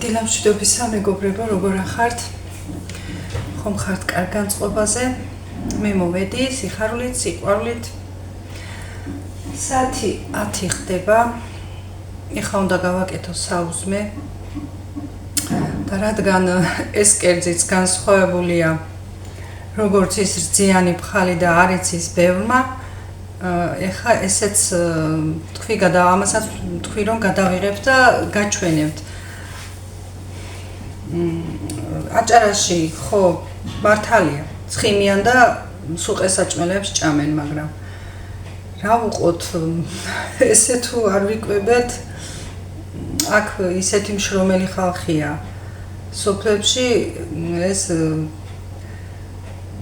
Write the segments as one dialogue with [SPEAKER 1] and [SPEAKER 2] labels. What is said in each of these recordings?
[SPEAKER 1] დილამშვიდობისა მეგობრებო, როგორ ახართ? ხომ ხართ კარგ განწყობაზე? მე მოვედი სიხარულით, სიყვარულით. საათი 10 ხდება. ეხლა უნდა გავაკეთო საუზმე. და რადგან ეს კერძიც განსხვავებულია, როგორც ის რძიანი ფხალი და არიც ის ბევრმა, ეხლა ესეც ამასაც თქვი რომ გადავიღებ და გაჩვენებთ. აჭარაში ხო მართალია, ცხიმიან და სუყესაჭმელებს ჭამენ, მაგრამ რა ვუყოთ, ესე თუ არ ვიკვებეთ, აქ ისეთი მშრომელი ხალხია. სოფლებში ეს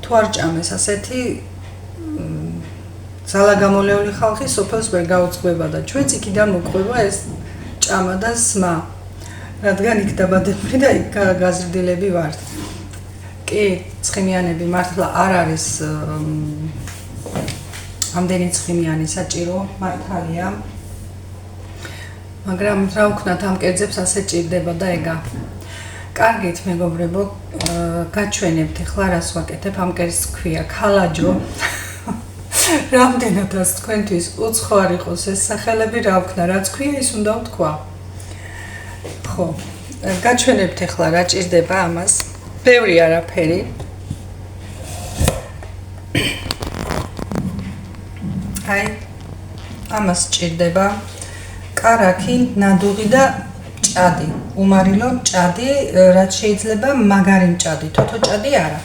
[SPEAKER 1] თუ არ ჭამეს ასეთი ძალაგამოლეული ხალხი სოფელს ვერ გაუძღვება და ჩვენც იქიდან მოყვება ეს ჭამა და სმა. რადგან იქ დაბადებები და იქ გაზრდილები ვართ. კი, ცხიმიანები მართლა არ არის ამდენი ცხიმიანი საჭირო, მართალია. მაგრამ რა ვქნათ, ამ კერძებს ასე ჭირდება და ეგა. კარგით, მეგობრებო, გაჩვენებთ ახლა რას ვაკეთებ, ამ კერძს ქვია ქალაჯო. რამდენადაც თქვენთვის უცხო არ იყოს ეს სახელები, რა ვქნა, რაც ქვია, ის უნდა ვთქვა. ხო, გაჩვენებთ ახლა რა ჭირდება ამას. ბევრი არაფერი. აი, ამას ჭირდება კარაქი, ნადუღი და ჭადი. უმარილო ჭადი, რაც შეიძლება მაგარი ჭადი, თოთო ჭადი არა.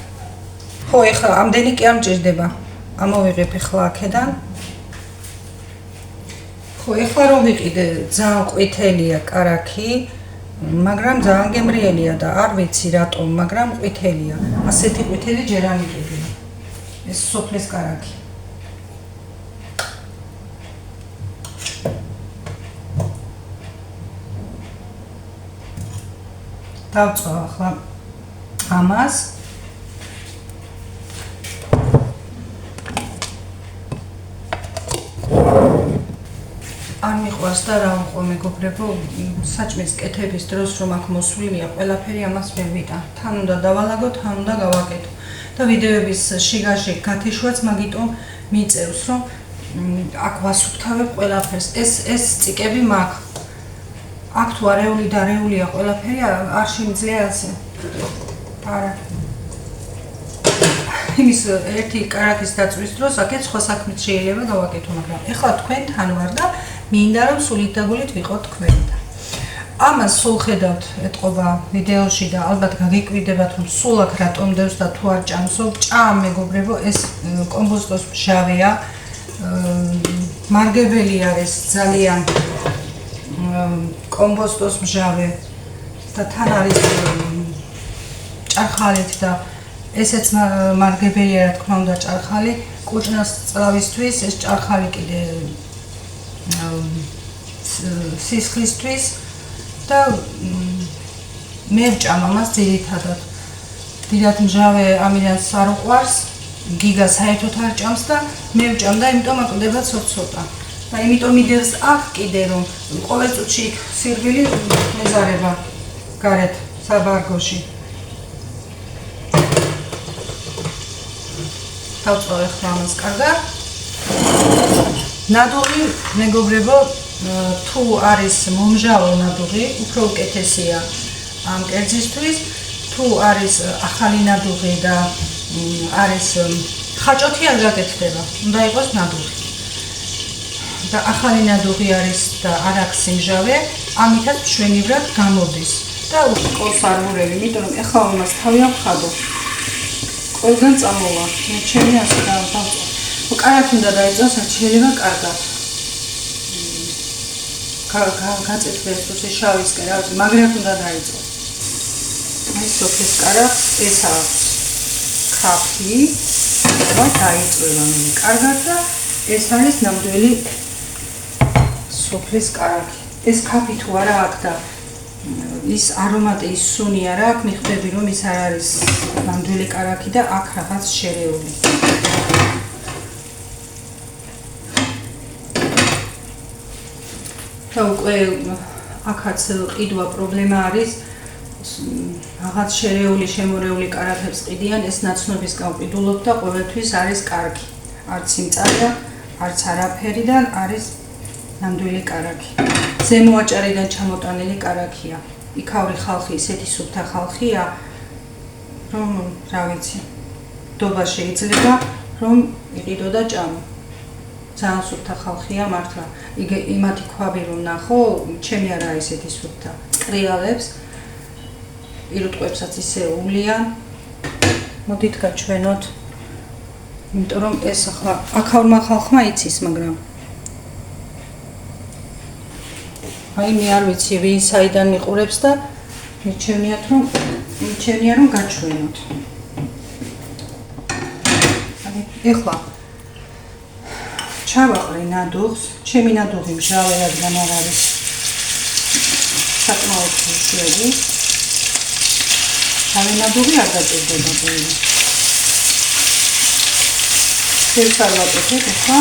[SPEAKER 1] ხო, ახლა ამდენი კი არ მჭირდება. ამოვიღებ ახლა აქედან. ხო, ახლა რომ ვიყიდე, ძალიან ყვითელია კარაქი, მაგრამ ძალიან გემრიელია და არ ვიცი რატომ, მაგრამ ყვითელია. ასეთი ყვითელი ჯერ არ ვიყიდი. ეს სოფლის კარაქი. დავწვა ახლა ამას. არ მიყვარს და რა ვიყო მეგობრებო, საჭმის კეთების დროს რომ აქ მოსვლილია ყველაფერი ამას ვერ ვიტან. თან უნდა დავალაგო, თან უნდა გავაკეთო. და ვიდეოების შიგაში გათიშვაც მაგიტომ მიწევს რომ აქ ვასუფთავებ ყველაფერს. ეს წიკები მაქვს. აქ თუ არეული და რეულია ყველაფერი არ შემიძლია ასე. არა. იმის ერთი კარაქის დაწვის დროს აქეთ სხვა საქმეც შეიძლება გავაკეთო, მაგრამ ეხლა თქვენთან ვარ და მინდა რომ სულით და გულით ვიყოთ თქვენთან. ამას სულ ხედავთ ეტყობა ვიდეოში და ალბათ გაგიკვირდებათ რომ სულ აქ რატომ დევს და თუ არ ჭამსო, ჭამ მეგობრებო, ეს კომპოსტოს მჟავეა. მარგებელი არის ძალიან კომპოსტოს მჟავე და თან არის ჭარხალით და ესეც მარგებელია, რა თქმა უნდა, ჭარხალი. კუჭნას წლავისთვის ეს ჭარხალი კიდე სისხლისთვის და მე ვჭამ ამას ძირითადად. დიდად მჟავე ამირანს არ უყვარს, გიგა საერთოდ არ ჭამს და მე ვჭამ და იმიტომ აკვდება ცოტ-ცოტა. და იმიტომ მიდევს აქ კიდე რომ ყოველ წუთში სირბილი მეზარება გარეთ საბარგოში. დავწვავ ახლა ამას კარგად. ნადუღი მეგობრებო, თუ არის მომჟავო ნადუღი, უფრო უკეთესია ამ კერძისთვის. თუ არის ახალი ნადუღი და არის ხაჭოთი არ გაკეთდება, უნდა იყოს ნადუღი. და ახალი ნადუღი არის და არ აქვს სიმჟავე, ამითაც მშვენივრად გამოდის და უყოლს არ ვურევი, იმიტომ რომ ეხლა ამას თავი ავხადო. ყველგან წამოვა, მე ჩემი ასე დავწვა. კარაქი უნდა დაიწყოს, რაც შეიძლება კარგად. გაწეთვეს თუში შავისკენ, რა ვიცი, მაგრად უნდა დაიწყოს. აი სოფლის კარაქს ეს აქვს ქაფი, და დაიწყება მე კარგად და ეს არის ნამდვილი სოფლის კარაქი. ეს ქაფი თუ არა აქვს და ის არომატი, ის სუნი არა აქვს, მიხვდები რომ ის არ არის ნამდვილი კარაქი და აქ რაღაც შერეული. და უკვე აქაც ყიდვა პრობლემა არის, რაღაც შერეული, შემორეული კარაქებს ყიდიან, ეს ნაცნობის გავყიდულობ და ყოველთვის არის კარგი. არც იმწარია, არც არაფერი და არის ნამდვილი კარაქი. ზემო აჭარიდან ჩამოტანილი კარაქია. იქაური ხალხი ისეთი სუფთა ხალხია, რომ რა ვიცი, დობა შეიძლება, რომ იყიდო და ჭამო. ძალიან სუფთა ხალხია მართლა. იმათი ქვაბი რომ ნახო, ჩემი არა ესეთი სუფთა. წრიალებს პირუტყვებსაც ისე ულიან. მოდით გაჩვენოთ. იმიტომ რომ ეს ახლა აქაურმა ხალხმა იცის, მაგრამ აი მე არ ვიცი ვინ საიდან მიყურებს და მიჩვენიათ რომ გაჩვენოთ. ეხლა ჩავაყრე ნადუღს, ჩემი ნადუღი მჟავე, რადგან არ არის საკმაოდ მშვიდი. მჟავე ნადუღი არ დაჭირდება ბევრი. ეს არ ვაკეთებ ეხლა.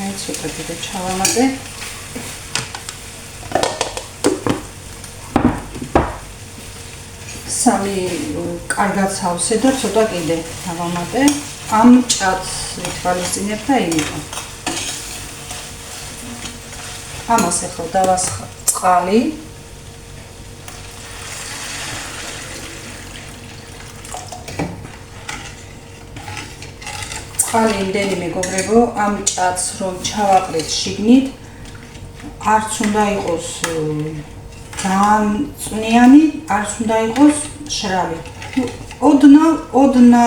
[SPEAKER 1] აი ცოტა კიდე ჩავამატე. სამი კარგად სავსე და ცოტა კიდე დავამატე. ამ ჭადს ვითვალისწინებ და იმიტო. ამას ახლა დავასხა წყალი. წყალი იმდენი მეგობრებო, ამ ჭადს რომ ჩავაყრეთ შიგნით, არც უნდა იყოს ძალიან წვნიანი, არც უნდა იყოს შრავი. ოდნა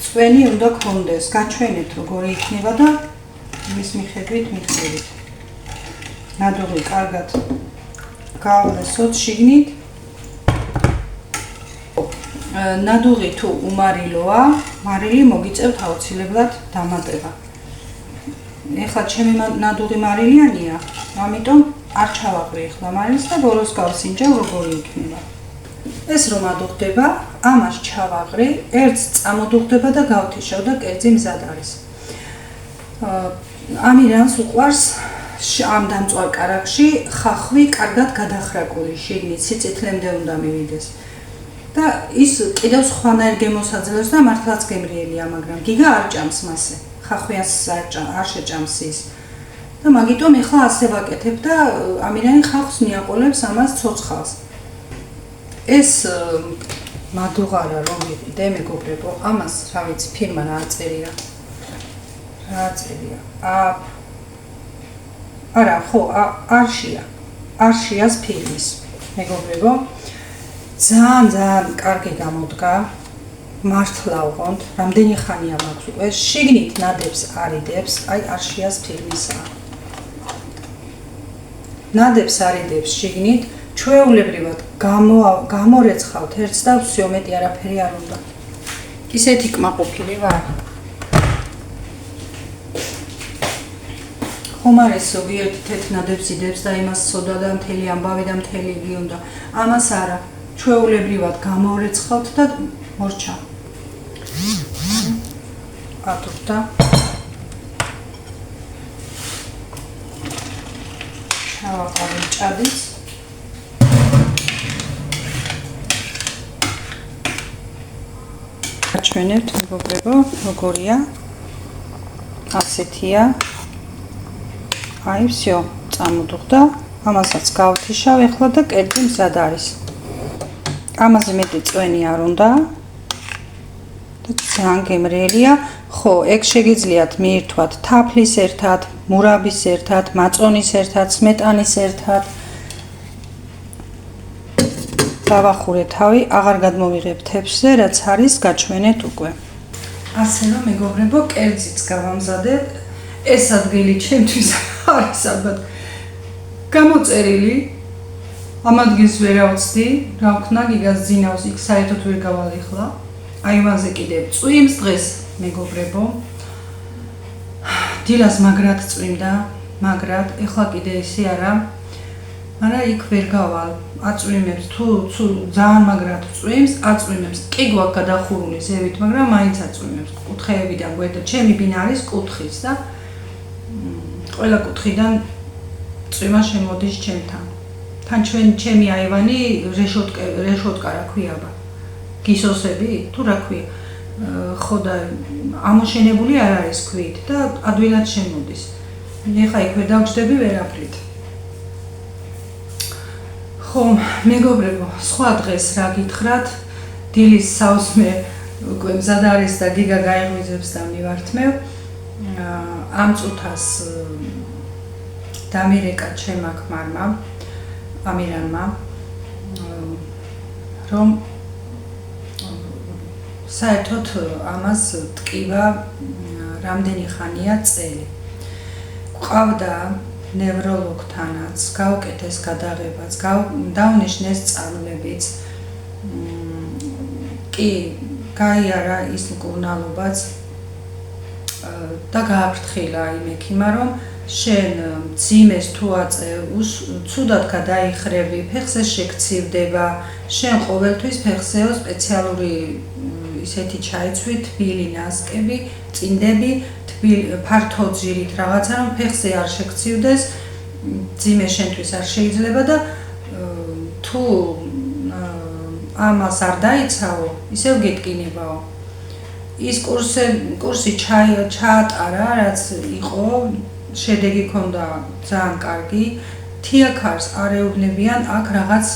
[SPEAKER 1] წვენი უნდა გქონდეს. გაჩვენეთ როგორი იქნება და იმის მიხედვით მიხდებით. ნადუღი კარგად გავავრესოთ შიგნით. ნადუღი თუ უმარილოა, მარილი მოგიწევთ აუცილებლად დამატება. ეხლა ჩემი ნადუღი მარილიანია, ამიტომ არ ჩავაყრი ახლა მარილს და ბოლოს გავსინჯავ როგორი იქნება. ეს რომ ადუღდება, ამას ჩავაყრი, ერთს წამოდუღდება და გავთიშავ და კერძი მზად არის. ამირანს უყვარს ამ დამწვარ კარაქში ხახვი კარგად გადახრაკული შიგნით, სიწითლემდე უნდა მივიდეს. და ის კიდევ სხვანაირ გემოსაძლევს და მართლაც გემრიელია, მაგრამ გიგა არ ჭამს მასე. ხახვიანს არ შეჭამს ის. და მაგიტომ ეხლა ასე ვაკეთებ და ამირანი ხახს მიაყოლებს ამას ცოცხალს. ეს მადუღარა რომ ვიყიდე მეგობრებო, ამას რა ვიცი ფირმა რა წერია. არა, ხო, არშიას ფირმის მეგობრებო. ძალიან კარგი გამოდგა. მართლა უყონთ, რამდენი ხანია მაქვს უკვე, შიგნით ნადებს არიდებს, აი არშიას ფირმისაა. ნადებს არიდებს შიგნით, ჩვეულებრივად გამორეცხავთ ერთს და всё მეტი არაფერი არ უნდა. ისეთი კმაყოფილი ვარ. ხომ არის ზოგიერთი თეთრ ნადებს იდებს და იმას სოდა და მთელი ამბავი და მთელი იგი უნდა. ამას არა, ჩვეულებრივად გამორეცხავთ და მორჩა. ატუხდა. ჩავაყარე ჭადის. გაჩვენებთ მეგობრებო, როგორია. ასეთია. აი, всё, წამოდუღდა. ამასაც გავთიშავ ახლა და კერძი მზად არის. ამაზე მეტი წვენი არ უნდა. ძალიან გემრიელია. ხო, ეგ შეგიძლიათ მიირთვათ თაფლის ერთად, მურაბის ერთად, მაწონის ერთად, სმეტანის ერთად. დავახურე თავი, აღარ გადმოვიღებ თეფშზე, რაც არის, გაჩვენეთ უკვე. ასე რომ მეგობრებო, კერძიც გავამზადებ. ეს ადგილი ჩემთვის არის ალბათ გამოწერილი. ამ ადგილს ვერ ავწდი, რა ვქნა, გიგას ძინავს, იქ საერთოდ ვერ გავალიხლა. აივანზე კიდევ წვიმს დღეს მეგობრებო. დილას მაგრად წვიმდა, მაგრად, ეხლა კიდე ისე არა. მაგრამ იქ ვერ გავალ, აწვიმებს თუ ძალიან მაგრად წვიმს, აწვიმებს. კი გვაქვს გადახურული ზევით, მაგრამ მაინც აწვიმებს. კუთხეებიდან გვერდა, ჩემი ბინა არის კუთხის და ყველა კუთხიდან წვიმა შემოდის ჩემთან. თან ჩემი აივანი რეშოტკა რა ქვია აბა. გისოსები თუ რა ქვია. ხო და ამოშენებული არ არის ქვით და ადვილად შემოდის. ეხა იქ ვერ დავჯდები ვერაფრით. ხო, მეგობრებო, სხვა დღეს რა გითხრათ? დილის საოცმე უკვე მზად არის და გიგა გაიღვიძებს და მივართმევ. ამ წუთას დამირეკა ჩემმა ქმარმა, ამირანმა, რომ საერთოდ ამას ტკივა რამდენი ხანია წელი. გვყავდა ნევროლოგთანაც, გაუკეთეს გადაღებაც, დაუნიშნეს სწავლებიც. კი, გაიარა ის მკურნალობაც და გააფრთხილა იმ ექიმმა, რომ შენ მძიმეს თუ აწე ცუდად გადაიხრები, ფეხზე შეგცივდება, შენ ყოველთვის ფეხზეო სპეციალური ისეთი ჩაიცვი, თბილი ნასკები, წინდები, ფართო ძირით რაღაცა, რომ ფეხზე არ შეგცივდეს, მძიმე შენთვის არ შეიძლება და თუ ამას არ დაიცავო, ისევ გეტკინებაო. ის კურსი ჩაატარა, რაც იყო, შედეგი ჰქონდა ძალიან კარგი. თიაქარს არ ეუბნებიან აქ რაღაც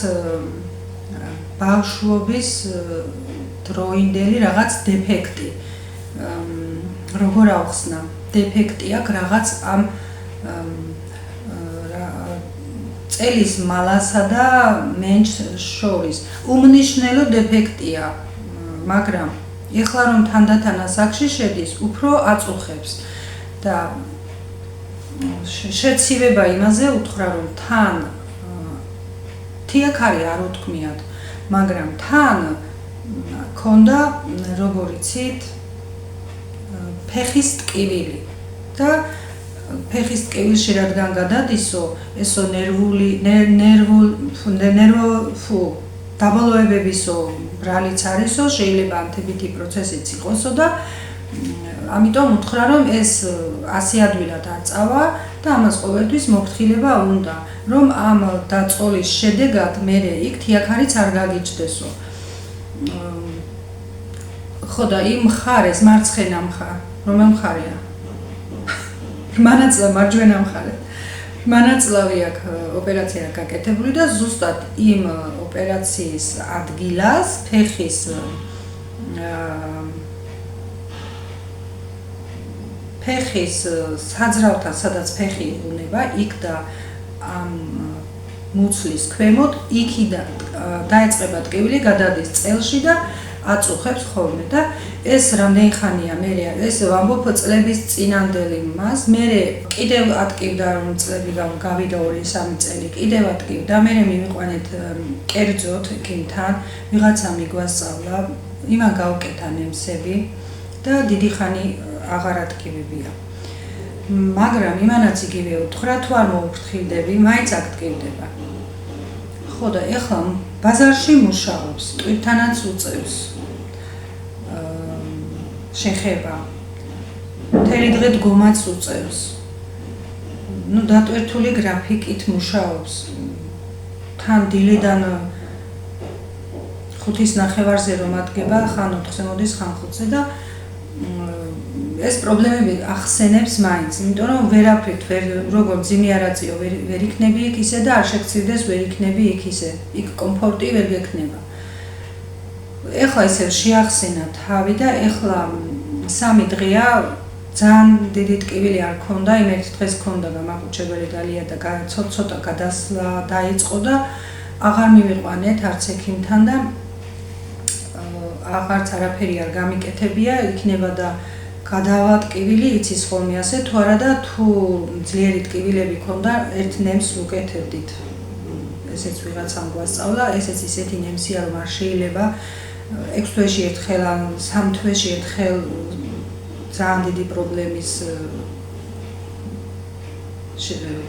[SPEAKER 1] ბავშვობის დროინდელი რაღაც დეფექტი. როგორ ავხსნა? დეფექტი აქვს რაღაც ამ წელის მალასა და მენჩს შორის. უმნიშვნელო დეფექტია, მაგრამ ეხლა რომ თანდათან ასაკში შედის, უფრო აწუხებს და შეცივება იმაზე უთხრა, რომ თან თიაქარი არ უთქმიათ, მაგრამ თან ქონდა, როგორ იცით, ფეხის ტკივილი და ფეხის ტკივილში რადგან გადადისო, ესო დაბოლოებებისო ბრალიც არისო, შეიძლება ანთებითი პროცესიც იყოსო და ამიტომ უთხრა, რომ ეს ასე ადვილად არ წავა და ამას ყოველთვის მოფრთხილება უნდა, რომ ამ დაწყოლის შედეგად მერე იქ თიაქარიც არ გაგიჩნდესო. ხო და იმ მხარეს, მარცხენა მხარე, რომელ მხარეა? მანაწილავ მარჯვენა მხარე. მანაწილავი აქვს ოპერაცია გაკეთებული და ზუსტად იმ ოპერაციის ადგილას ფეხის საძრავთან, სადაც ფეხი იყუნება, იქ და ამ მუცლის ქვემოთ, იქიდან დაეწყება ტკივილი, გადადის წელში და აწუხებს ხოლმე და ეს რამდენი ხანია მერე ეს ვამბობ წლების წინანდელი მას მერე კიდევ ატკივდა რომ წლები გავიდა 2-3 წელი კიდევ ატკივდა მერე მივიყვანეთ კერძოთ ექიმთან ვიღაცა მიგვასწავლა იმან გავუკეთა ნემსები და დიდი ხანი აღარ ატკივებია მაგრამ იმანაც იგივე უთხრა თუ არ მოუფრთხილდები მაინც ატკივდება ხო და ეხლა ბაზარში მუშაობს ტვირთანაც უწევს შეხება მთელი დღე დგომაც უწევს ну დატვირთული გრაფიკით მუშაობს თან დილიდან 5:30-ზე რომ ადგება ხან 4-ზე მოდის ხან 5-ზე და ეს პრობლემები ახსენებს მაინც იმიტომ რომ ვერაფრით როგორ ძიმი არაწიო ვერ იქნები იქ ისე და არ შეგცივდეს ვერ იქნები იქ ისე იქ კომფორტი ვერ გექნება ეხლა ისე შეახსენა თავი და ეხლა 3 დღეა ძალიან დიდი ტკივილი არ ქონდა იმ ერთ დღეს ქონდა გამაყუჩებელი დალია და ცოტა გადასვლა დაიწყო და აღარ მივიყვანეთ არც ექიმთან და აღარც არაფერი არ გამიკეთებია იქნება და გადავა ტკივილი იცის ხოლმე ასე თუ არა და თუ ძლიერი ტკივილები ქონდა ერთ ნემს უკეთებდით ესეც ვიღაცამ გვასწავლა ესეც ისეთი ნემსია რომ არ შეიძლება 6 თვეში ერთხელ ან 3 თვეში ერთხელ ძალიან დიდი პრობლემის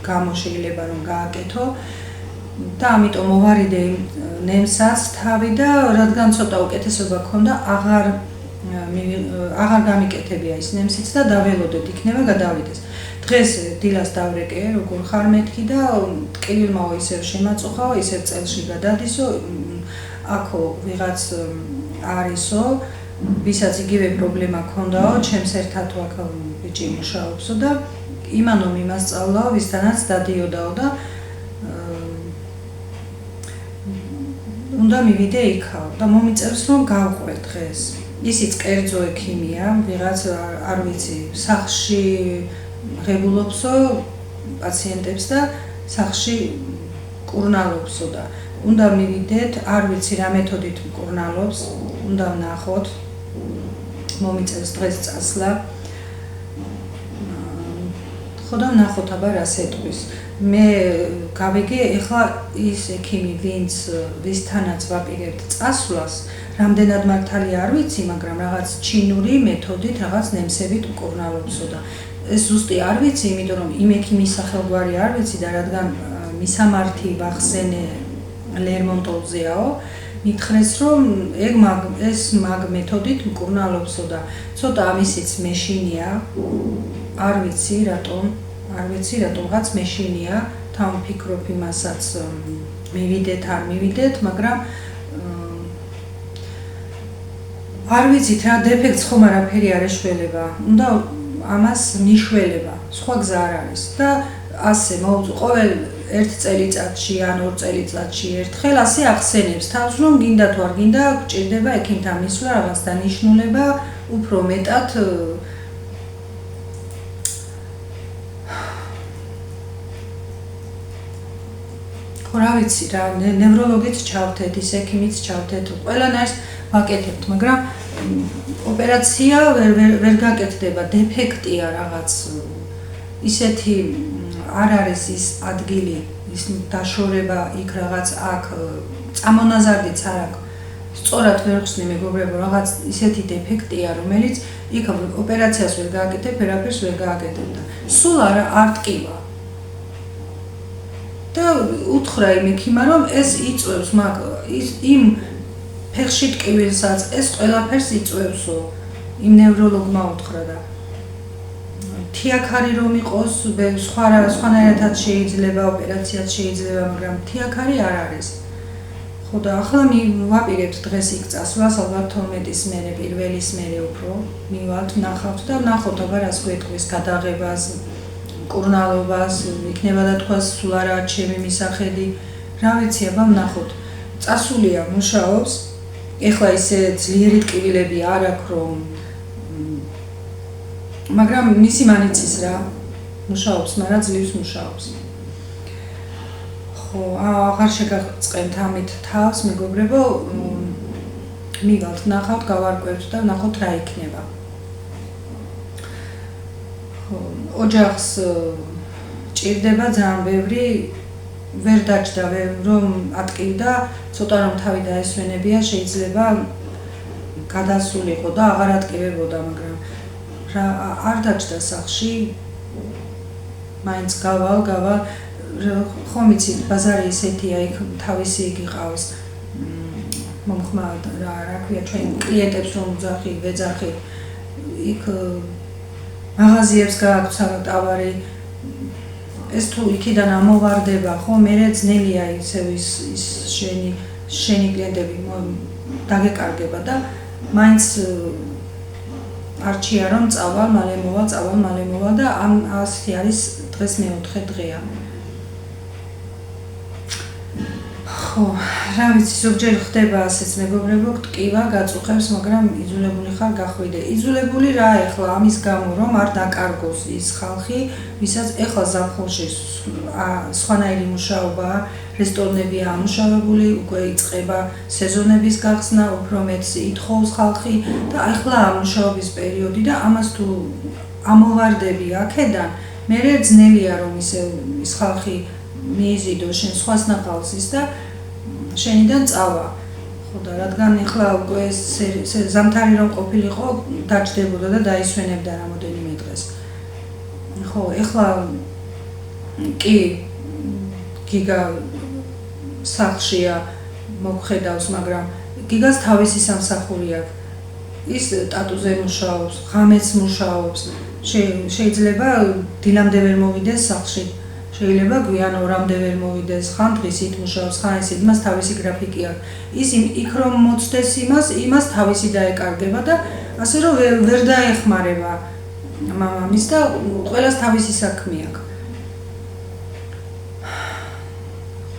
[SPEAKER 1] გამო შეიძლება რომ გააკეთო და ამიტომ მოვარიდე ნემსაც თავი და რადგან ცოტა უკეთესობა ჰქონდა, აღარ გამიკეთებია ის ნემსიც და დაველოდეთ, იქნება გადავიდეს. დღეს დილას დავრეკე, როგორ ხარ მეთქი და ტკივილმაო ისევ შემაწუხაო, ისევ წელში გადადისო, აქო ვიღაც არისო, ვისაც იგივე პრობლემა ჰქონდაო, ჩემს ერთად აქ ბიჭი მუშაობსო და იმანომ იმას სწავლაო, ვისთანაც დადიოდაო და უნდა მივიდე იქაო და მომიწევს რომ გავყვე დღეს. ისიც კერძო ექიმია, ვიღაც არ ვიცი, სახლში ღებულობსო პაციენტებს და სახლში კურნალობსო და უნდა მივიდეთ, არ ვიცი რა მეთოდით მკურნალობს, უნდა ვნახოთ. მომიწევს დღეს წასვლა. ხო და ვნახოთ აბა რას ეტყვის. მე გავიგე, ეხლა ის ექიმი, ვისთანაც ვაპირებთ წასვლას, რამდენად მართალია არ ვიცი, მაგრამ რაღაც ჩინური მეთოდით, რაღაც ნემსებით მკურნალობსო და ეს ზუსტი არ ვიცი, იმიტომ რომ იმ ექიმის სახელგვარი არ ვიცი და რადგან მისამართი ვახსენე ლერმონტოვზეაო, მითხრეს რომ ეს მაგ მეთოდით მკურნალობსო და ცოტა ამისიც მეშინია, არ ვიცი რატომ, რაღაც მეშინია, თან ვფიქრობ იმასაც მივიდეთ, არ მივიდეთ, მაგრამ არ ვიცით რა დეფექტს ხომ არაფერი არ ეშველება, უნდა ამას მიშველება, სხვა გზა არ არის და ასე ყოველ ერთ წელიწადში ან ორ წელიწადში ერთხელ ასე ახსენებს თავს, რომ გინდა თუ არ გინდა, გჭირდება ექიმთან მისვლა, რაღაც დანიშნულება, უფრო მეტად რა ვიცი რა, ნევროლოგიც ჩავთეთ, ის ექიმიც ჩავთეთ, ყველანაირს ვაკეთებთ, მაგრამ ოპერაცია ვერ გაკეთდება, დეფექტია რაღაც, ისეთი არ არის ის ადგილი, ის დაშორება იქ რაღაც აქ, წამონაზარდიც არ აქვს, სწორად ვერ ხსნი მეგობრებო, რაღაც ისეთი დეფექტია, რომელიც იქ ოპერაციას ვერ გააკეთებ, ვერაფერს ვერ გააკეთებ და სულ არ ტკივა. და უთხრა იმ ექიმა, რომ ეს იწვევს იმ ფეხში ტკივილსაც, ეს ყველაფერს იწვევსო. იმ ნევროლოგმა უთხრა და თიაქარი რომ იყოს, სხვანაირადაც შეიძლება, ოპერაციაც შეიძლება, მაგრამ თიაქარი არ არის. ხო და ახლა ვაპირებთ დღეს იქ წასვლას, ალბათ 12-ის მერე, პირველის მერე უფრო მივალთ, ვნახავთ და ვნახოთ აბა რას გვეტყვის გადაღებას, მკურნალობას, იქნება და თქვას სულ არაა ჩემი მისახედი, რა ვიცი, აბა ვნახოთ. წასულია, მუშაობს, ეხლა ისე ძლიერი ტკივილები არ აქვს რომ მაგრამ მისი მანიცის რა, მუშაობს, მაგრამ ძლივს მუშაობს. ხო, აღარ შეგაწყენთ ამით თავს, მეგობრებო, მივალთ, ვნახავთ, გავარკვევთ და ვნახოთ რა იქნება. ოჯახს ჭირდება ძალიან ბევრი, ვერ დაჭდა, რომ ატკივდა, ცოტა რომ თავი დაესვენებია, შეიძლება გადასულიყო და აღარ ატკივებოდა, მაგრამ არ დაჭდა სახლში, მაინც გავალ, ხომ იცით, ბაზარი ისეთია, იქ თავისი იგი ყავს, მომხმა რა ქვია, ჩვენ კლიენტებს რომ ვეძახი, იქ მაღაზიებს გააქვთ ტავარი, ეს თუ იქიდან ამოვარდება, ხო, მერე ძნელია ისევ ის შენი კლიენტები დაგეკარგება და მაინც არჩია რომ წავალ, მალე მოვა და ასეთი არის დღეს მეოთხე დღეა. ხო, რა ვიცი, ზოგჯერ ხდება ასეც მეგობრებო, ტკივა გაწუხებს, მაგრამ იძულებული ხარ გახვიდე. იძულებული რა ეხლა ამის გამო, რომ არ დაკარგოს ის ხალხი, ვისაც ეხლა ზაფხულში სხვანაირი მუშაობაა, რესტორნებია ამუშავებული, უკვე იწყება სეზონების გახსნა, უფრო მეტს ითხოვს ხალხი და ეხლა ამუშავების პერიოდი და ამას თუ ამოვარდები აქედან, მერე ძნელია რომ ის ხალხი მიიზიდო შენ სხვას ნახავს და შენიდან წავა. ხო და რადგან ეხლა უკვე ზამთარი რომ ყოფილიყო, დაჭდებოდა და დაისვენებდა რამოდენიმე დღეს. ხო, ეხლა კი გიგა სახლშია მოგხედავს, მაგრამ გიგას თავისი სამსახური აქვს. ის ტატუზე მუშაობს, ღამეც მუშაობს. შეიძლება დილამდე ვერ მოვიდეს სახლში. შეიძლება გვიან ორამდე ვერ მოვიდეს, ხან დღისით მუშაობს, ხან ისიც, მას თავისი გრაფიკი აქვს. ის იქ რომ მოცდეს იმას თავისი დაეკარგება და ასე რომ ვერ დაეხმარება მამამის და ყველას თავისი საქმე აქვს.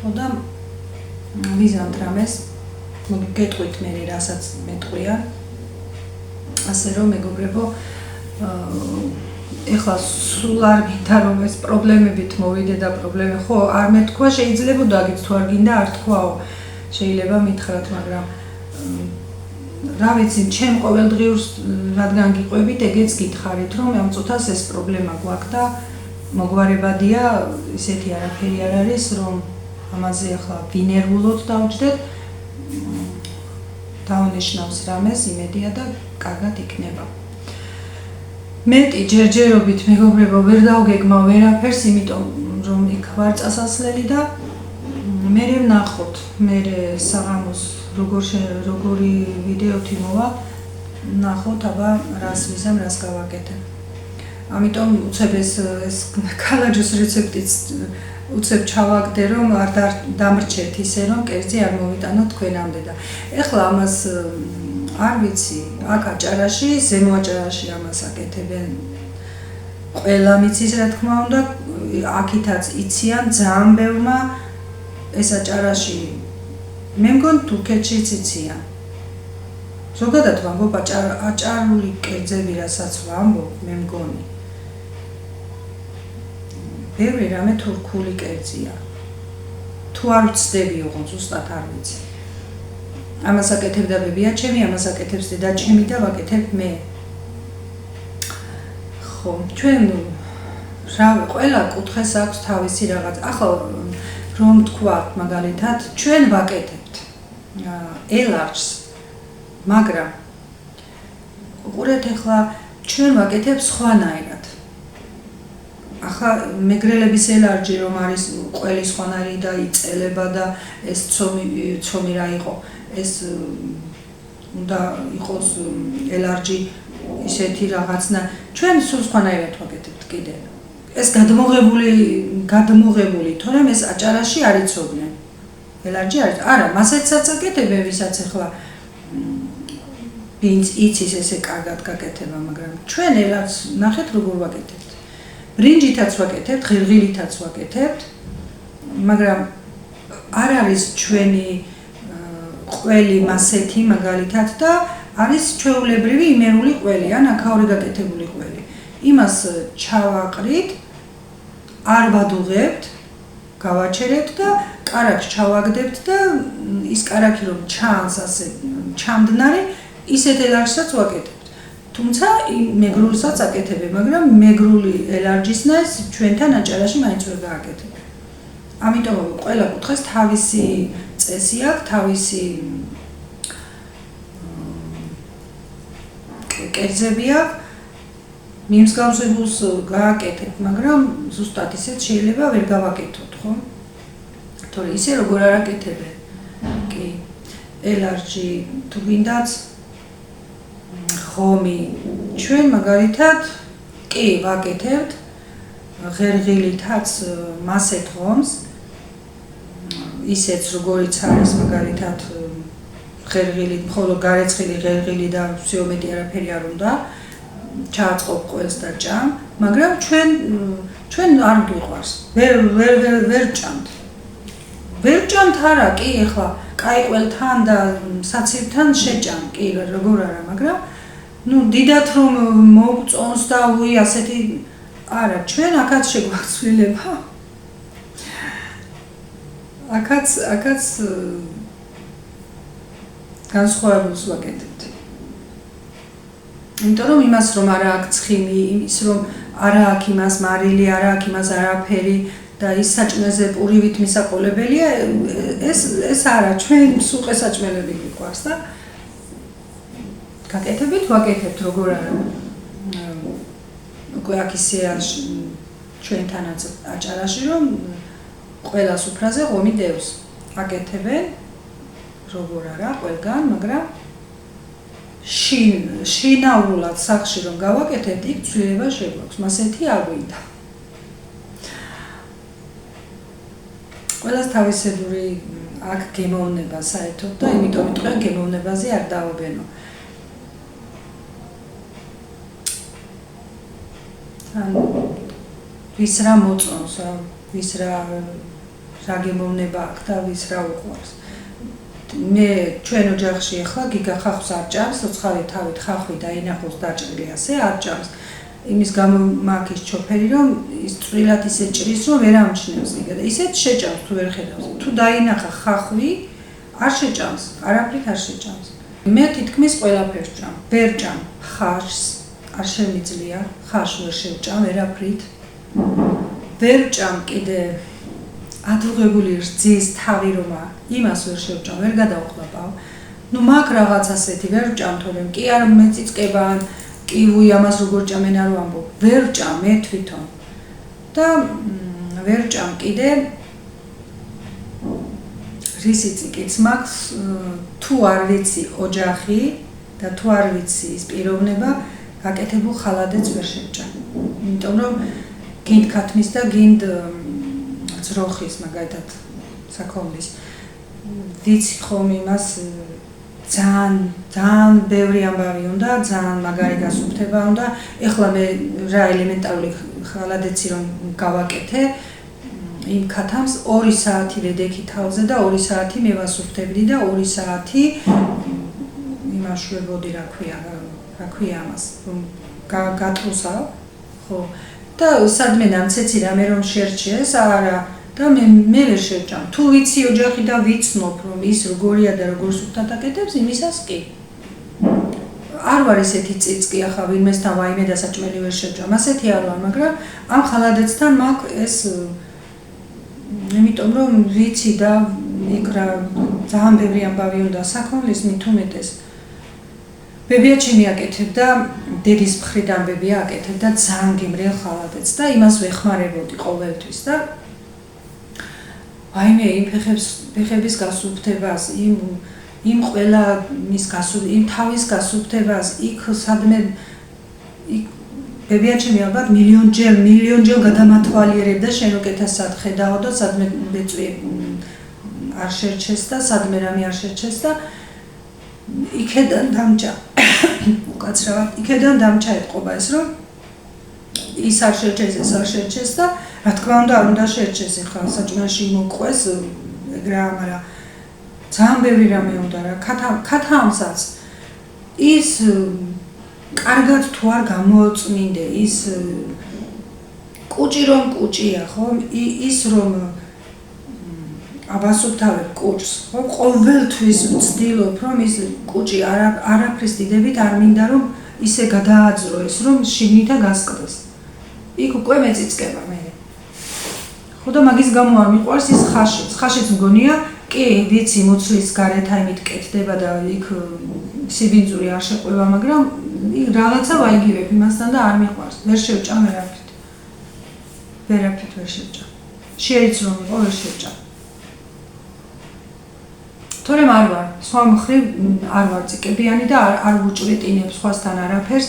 [SPEAKER 1] ხო და ვიზამთ რამეს, გეტყვით მე რასაც მეტყვია. ასე რომ მეგობრებო, ეხლა სულ არ გინდა რომ ეს პრობლემებით მოვიდე და პრობლემა ხო არ მეთქვა, შეიძლებოდა აგიც თუ არ გინდა არ თქვაო. შეიძლება მითხრათ, მაგრამ რა ვიცი, ჩემ ყოველდღიურს რადგან გიყვებით, ეგეც გითხარით, რომ ამ წუთას ეს პრობლემა გვაქვს და მოგვარებადია, ისეთი არაფერი არ არის, რომ ამაზე ახლა ვინერვულოთ დავჯდეთ. დავნიშნავს რამეს, იმედია და კარგად იქნება. მეტი ჯერჯერობით მეგობრებო ვერ დავგეგმა ვერაფერს, იმიტომ რომ იქ ვარ წასასვლელი და მე ვნახოთ, მე საღამოს როგორი ვიდეოთი მოვა, ნახოთ აბა რას ვიზამ, რას გავაკეთებ. ამიტომ უცებ ეს კალაჯოს რეცეპტიც უცებ ჩავაგდე, რომ არ დამრჩეთ ისე, რომ კერძი არ მოვიტანოთ თქვენამდე და ეხლა ამას არ ვიცი, აქ აჭარაში, ზემო აჭარაში ამას აკეთებენ. ყველა მიცის რა თქმა უნდა, აქითაც იციან ძალიან ბევრმა ეს აჭარაში. მე მგონი თურქეთშიც იციან. ზოგადად ვამბობ აჭარული კერძები, რასაც ვამბობ, მე მგონი. ბევრი რამე თურქული კერძია. თუ არ ვწდები ოღონდ ზუსტად არ ვიცი. ამას აკეთებდა ბებია ჩემი, ამას აკეთებს დედა ჩემი და ვაკეთებ მე. ხო, ჩვენ ყველა კუთხეს აქვს თავისი რაღაც. ახლა რომ თქვათ მაგალითად, ჩვენ ვაკეთებთ ელარჯს, მაგრამ უყურეთ ახლა ჩვენ ვაკეთებ სხვანაირად. ახლა მეგრელების ელარჯი რომ არის ყველი სხვანაირი და იწელება და ეს ცომი რა იყო, ეს უნდა იყოს ელარჯი ისეთი რაღაცნა, ჩვენ სულ სხვანაირად ვაკეთებთ კიდე. ეს გადმოღებული, თორემ ეს აჭარაში არ იცოდნენ. ელარჯი არის, არა, მასეთსაც აკეთებენ, ვისაც ახლა ვინც იცის ესე კარგად გაკეთება, მაგრამ ჩვენ ელარჯს ნახეთ როგორ ვაკეთებთ. ბრინჯითაც ვაკეთებთ, ღილღილითაც ვაკეთებთ, მაგრამ არ არის ჩვენი ყველი მასეთი მაგალითად და არის ჩვეულებრივი იმერული ყველი, ან აქაური გაკეთებული ყველი. იმას ჩავაყრით, არ ვადუღებთ, გავაჩერებთ და კარაქს ჩავაგდებთ და ის კარაქი რომ ჩანს ასე ჩამდნარი, ისეთ ელარჯსაც ვაკეთებთ. თუმცა მეგრულსაც აკეთებენ, მაგრამ მეგრული ელარჯისნაირს ჩვენთან აჭარაში მაინც ვერ გააკეთებენ. ამიტომ ყველა კუთხეს თავისი წესი აქვს, თავისი კერძები აქვს. მიმსგავსებულს გააკეთებთ, მაგრამ ზუსტად ისეთ შეიძლება ვერ გავაკეთოთ, ხო? თორე ისე როგორ არ აკეთებენ. კი, ელარჯი თუ გინდაც ხომი, ჩვენ მაგალითად კი ვაკეთებთ ღერღილითაც მასეთ ხომს, ისეც როგორიც არის მაგალითად ღერღილი, მხოლოდ გარეცხილი ღერღილი და всё მეტი არაფერი არ უნდა. ჩააწყობ ყველს და ჭამ, მაგრამ ჩვენ არ გვიყვარს. ვერ ჭამთ. ვერ ჭამთ არა, კი, ეხლა კაი ყველთან და საცივთან შეჭამ, კი, როგორ არა, მაგრამ დიდათ რომ მოგწონს და ასეთი არა, ჩვენ აქაც შეგვაქვს ცვლილება. აქაც განსხვავებულს ვაკეთებთ. იმიტომ რომ იმას რომ არა აქვს ცხიმი, იმის რომ არა აქვს იმას მარილი, არა აქვს იმას არაფერი და ის საჭმელზე პურივით მისაყოლებელია, ეს არა, ჩვენ სუყე საჭმელები გვიყვარს და გაკეთებით ვაკეთებთ როგორ არა. უკვე აქ ისე არის ჩვენთანაც აჭარაში რომ ყველა სუფრაზე ღომი დევს. აკეთებენ როგორ არა ყველგან, მაგრამ შინაურულად სახში რომ გავაკეთებთ, იქ ცვლილება შეგვაქვს, მასეთი არ გვინდა. ყველას თავისებური აქ გემოვნება საერთოდ და იმიტომ თქვენ გემოვნებაზე არ დავაბენო. ვის რა მოწონს, ვის რა გემოვნება აქვს და ვის რა უყვარს. მე ჩვენ ოჯახში ახლა გიგა ხახს არ ჭამს, ცოცხალი თავით ხახვი დაინახოს დაჭრილი ასე არ ჭამს. იმის გამო მაქვს ჩოფერი რომ ის წვრილად ისე ჭრის რომ ვერ ამჩნევს გიგა და ისეთ შეჭამს თუ ვერ ხედავს. თუ დაინახა ხახვი არ შეჭამს, არაფრით არ შეჭამს. მე თითქმის ყველაფერს ჭამ, ვერ ჭამ ხაშს, არ შემიძლია, ხაშ ვერ შევჭამ ვერაფრით. ვერ ჭამ კიდე ადრუღებული რძის თავი რომა, იმას ვერ შევჭამ, ვერ გადავხლაპავ. ნუ მაქვს რაღაც ასეთი, ვერ ჭამ თორემ კი არ მეწიწკება, კივი ამას როგორ ჭამენ არ ვამბობ. ვერ ჭამ მე თვითონ. და ვერ ჭამ კიდე რისიც მაქვს თუ არ ვიცი ოჯახი და თუ არ ვიცი ის პიროვნება, გაკეთებულ ხალადეც ვერ შევჭამ. იმიტომ რომ გინდ ქათმის და გინდ ძროხის მაგალითად საქონლის ვიცი ხომ იმას ძალიან ბევრი ამბავი უნდა, ძალიან მაგარი გასუფრდება უნდა. ეხლა მე რა ელემენტარული ხალადეცი რომ გავაკეთე, იმ ქათამს 2 საათი ვედექი თავზე და 2 საათი მე ვასუფრდებდი და 2 საათი იმაშვებოდი რა ქვია ამას, რომ გატრუსავ, ხო. და სადმე დამცეცი რამე რომ შერჩეს, არა და მე ვერ შევჭამ. თუ ვიცი ოჯახი და ვიცნობ რომ ის როგორია და როგორ სუფთად აკეთებს, იმისას კი. არ ვარ ისეთი წიწკი ახლა ვინმესთან ვაიმე დასაჭმელი ვერ შევჭამ. ასეთი არ ვარ, მაგრამ ამ ხალადეცთან მაქვს ეს იმიტომ რომ ვიცი და იქ რა ძალიან ბევრი ამბავი უნდა საქონლის მით უმეტეს. ბებიაჩემი აკეთებდა, დედის მხრიდან ბებია აკეთებდა ძალიან გემრიელ ხალადეცს და იმას ვეხმარებოდი ყოველთვის და ვაიმე იმ ფეხების გასუფრდებას, იმ ყველა იმ თავის გასუფრდებას, იქ სადმე ბებიაჩემი ალბათ მილიონჯერ გადამათვალიერებდა შენ უკეთესად ხედავ და სადმე ბეწვი არ შერჩეს და სადმე რამე არ შერჩეს და იქედან დამჭა უკაცრავად იქედან დამჭა ეთყობა ეს რომ ის არ შერჩეს ეს არ შერჩეს და რა თქმა უნდა არ უნდა შერჩეს ახლა საჭმელში მოყვეს ეგრა მაგრამ ძალიან ბევრი რამე უნდა რა ქათამსაც ის კარგად თუ არ გამოწმინდე ის კუჭი რომ კუჭია ხო ის რომ აბასობთავებ კუჭს ხო ყოველთვის ვცდილობ რომ ის კუჭი არაფრის დიდებით არ მინდა რომ ისე გადააძრო ეს რომ შიგნითა გასკდეს იქ უკვე მეწიწკება მე ხო და მაგის გამო არ მიყვარს ის ხაშიც მგონია კი ვიცი მუცლის გარეთ აიმით კეთდება და იქ სიბინძური არ შეყვება მაგრამ იქ რაღაცა ვაიგივებ იმასთან და არ მიყვარს ვერ შევჭამ ვერაფრით ვერ შევჭამ შეიც რომ იყო ვერ შევჭამ თორემ არ ვარ სხვა მხრივ არ ვარ წიკებიანი და არ ვუჭვეტინებ სხვასთან არაფერს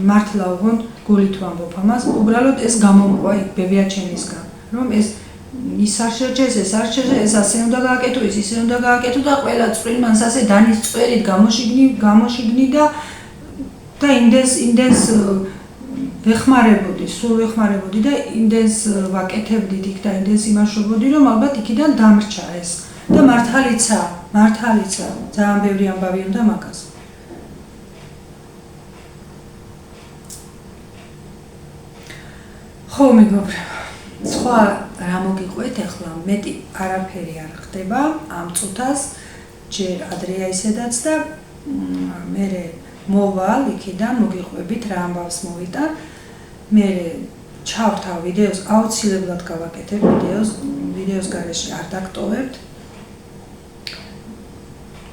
[SPEAKER 1] მართლა უგონთ გულით ვამბობ ამას უბრალოდ ეს გამომყვა იქ ბებიაჩემისგან რომ ეს ის არ შერჩეს ეს არ შერჩეს ეს ასე უნდა გააკეთო ის ისე უნდა გააკეთო და ყველა წვრილმანს ასე დანის წვერით გამოშიგნი და იმდენს ვეხმარებოდი სულ ვეხმარებოდი და იმდენს ვაკეთებდით იქ და იმდენს იმაშვებოდი რომ ალბათ იქიდან დამრჩა ეს და მართალიცა ძალიან ბევრი ამბავი უნდა მაგას ხო მეგობრებო სხვა რა მოგიყვეთ ახლა მეტი არაფერი არ ხდება ამ წუთას ჯერ ადრეა ისედაც და მე მოვალ იქიდან მოგიყვებით რა ამბავს მოვიტან მე ჩავთავ ვიდეოს აუცილებლად გავაკეთებ ვიდეოს გარეშე არ დაგტოვებთ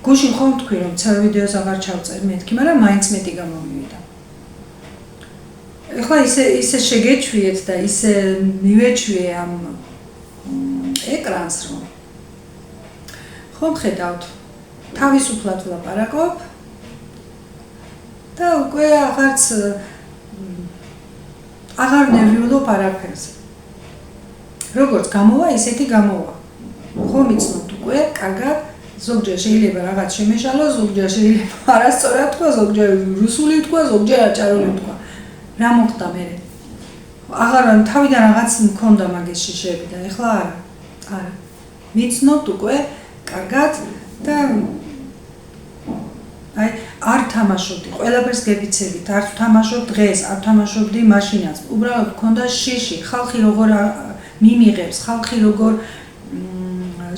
[SPEAKER 1] გუშინ ხომ თქვი რომ ცალ ვიდეოს აღარ ჩავწერ მეთქი მაგრამ მაინც მეტი გამომივიდა ეხლა ისე შეგეჩვიეთ და ისე მივეჩვიე ამ ეკრანს რომ ხომ ხედავთ თავისუფლად ვლაპარაკობ და უკვე აღარ ნერვიულობ არაფერზე. როგორც გამოვა, ისეთი გამოვა. ხომ იცნობთ უკვე, კარგად, ზოგჯერ შეიძლება რაღაც შემეშალოს, ზოგჯერ შეიძლება არასწორად თქვა, ზოგჯერ რუსული თქვა, ზოგჯერ აჭარული თქვა. რა მოხდა მერე? აღარ თავიდან რაღაც მქონდა მაგის შიშები და ეხლა არა. მიცნობთ უკვე, კარგად და არ თამაშობდი, ყველაფერს გეფიცებით, არ თამაშობ დღეს, არ თამაშობდი მაშინაც. უბრალოდ მქონდა შიში, ხალხი როგორ მიმიღებს, ხალხი როგორ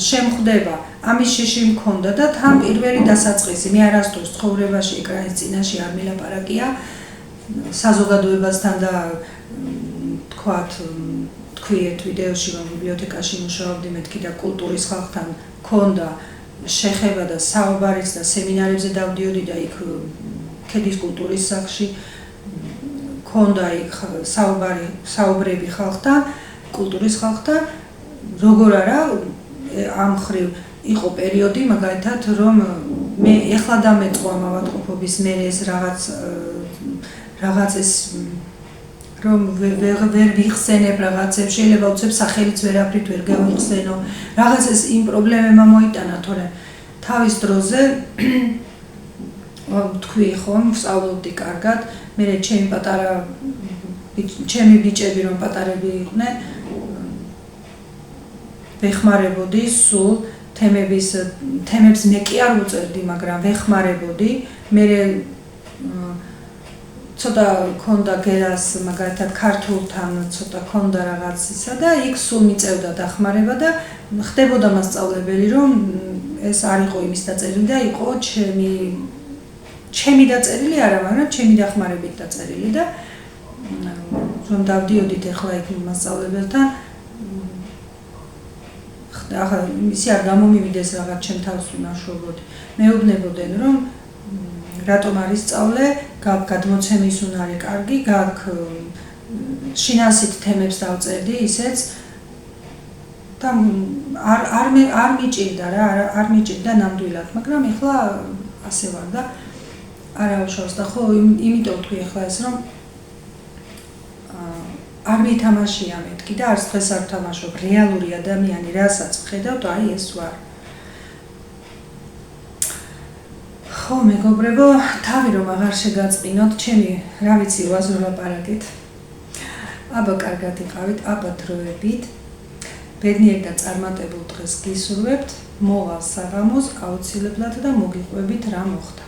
[SPEAKER 1] შემხვდება, ამის შიში მქონდა და თან პირველი დასაწყისი, მე არასდროს ცხოვრებაში ეკრანის წინაშე არ მილაპარაკია, საზოგადოებასთან და თქვი ერთ ვიდეოში, რომ ბიბლიოთეკაში მუშაობდი, მეთქი და კულტურის ხალხთან მქონდა შეხება და საუბარიც და სემინარებზე დავდიოდი და იქ ქედის კულტურის სახლში მქონდა იქ საუბრები ხალხთან, კულტურის ხალხთან, როგორ არა ამ ხრივ იყო პერიოდი მაგალითად რომ მე ეხლა დამეწყო ამ ავადმყოფობის მერე ეს რაღაც ეს რომ ვერ ვიხსენებ რაღაცებს, შეიძლება უცებ სახელიც ვერაფრით ვერ გავიხსენო. რაღაც ეს იმ პრობლემებმა მოიტანა, თორემ თავის დროზე თქვი ხომ, ვსწავლობდი კარგად, მე ჩემი ბიჭები რომ პატარები იყვნენ, ვეხმარებოდი სულ თემებს მე კი არ უწერდი, მაგრამ ვეხმარებოდი, მე ცოტა ქონდა გერას მაგალითად ქართულთან ცოტა ქონდა რაღაც ისა და იქ სულ მიწევდა დახმარება და ხდებოდა მასწავლებელი რომ ეს არ იყო იმის დაწერილი და იყო ჩემი დაწერილი არა, მაგრამ ჩემი დახმარებით დაწერილი და რომ დავდიოდით ახლა იქ მასწავლებელთან ახლა ისი არ გამომივიდეს რაღაც ჩემ თავს უნაშრობოდი. მეუბნებოდნენ რომ რატომ არის სწავლე, გაქვს გადმოცემის უნარი კარგი, გაქვს შინასით თემებს დავწერდი ისეც და არ მიჭირდა რა, არ მიჭირდა ნამდვილად, მაგრამ ეხლა ასე ვარ და არა უშავს და ხო იმიტომ თქვი ეხლა ეს რომ არ მითამაშია მეთქი და არც დღეს არ თამაშობ, რეალური ადამიანი რასაც ვხედავთ, აი ეს ვარ. ხო, მეგობრებო, თავი რომ აღარ შეგაწყინოთ, ჩემი რა ვიცი, ვაზრ ლაპარაკით. აბა კარგად იყავით, აბა დროებით. ბედნიერ და წარმატებულ დღეს გისურვებთ, მოვალ საღამოს აუცილებლად და მოგიყვებით რა მოხდა.